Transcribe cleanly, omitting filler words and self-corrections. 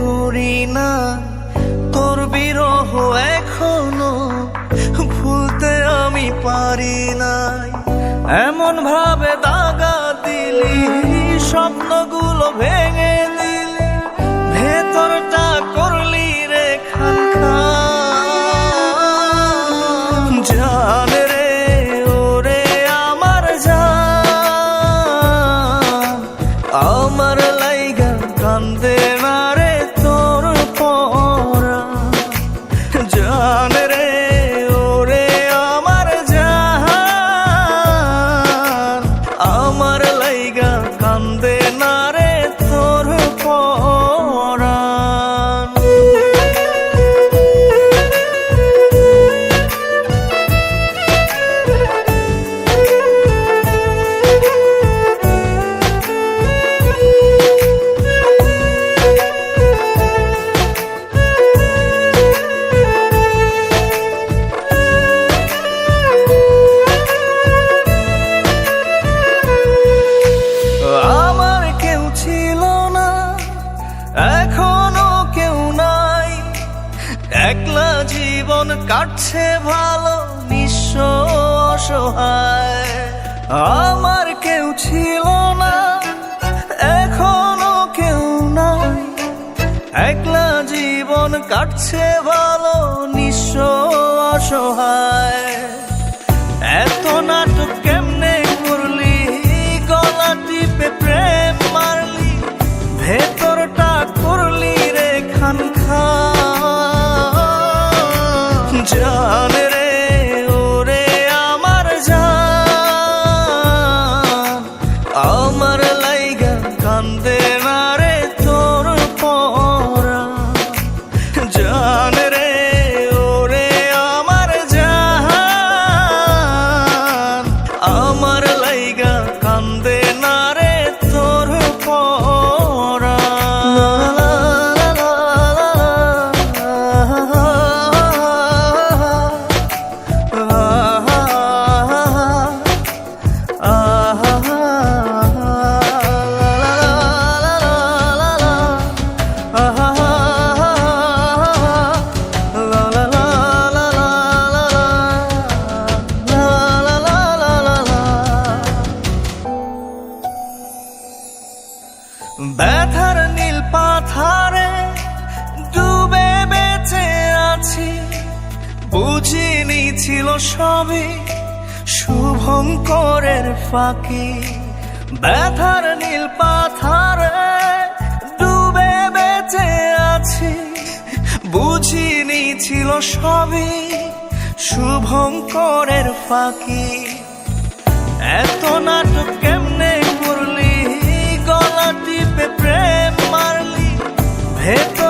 করি না, তোর বিরহ এখনো ভুলতে আমি পারি নাই। এমন ভাবে দাগা দিলি, স্বপ্নগুলো ভেঙে দিলি, ভেতরটা করলি রে খান। জান রে ওরে আমার জান, আমার লাইগা কান্দে না রে তোর পরাণ। জান রে ওরে আমার জান, আমার লাইগা কান্দে না রে তোর পরাণ। এখনো কেউ নাই, একলা জীবন কাটছে ভালো নিঃস্ব অসহায়। আমার কেউ ছিল না, এখনো কেউ নাই, একলা জীবন কাটছে ভালো নিঃস্ব অসহায়। এত নাটক কেমনে করলি, গলা টিপে প্রেম মারলি, ভেতরটা করলি রে খান খান। জান রে ওরে আমার জান, আমার লাইগা কান্দে না রে তোর পরাণ। জান রে ওরে আমার জান, আমার লাইগা কান্দে না রে তোর পরাণ। ব্যথার নীল পাথারে ডুবে বেঁচে আছি, বুঝিনি ছিল সবই শুভঙ্করের ফাঁকি। ব্যথার নীল পাথারে ডুবে বেঁচে আছি, বুঝিনি ছিল সবই শুভঙ্করের ফাঁকি। এত নাটক কেমনে করলি, গলা টিপে প্রেম মারলি, ভেতর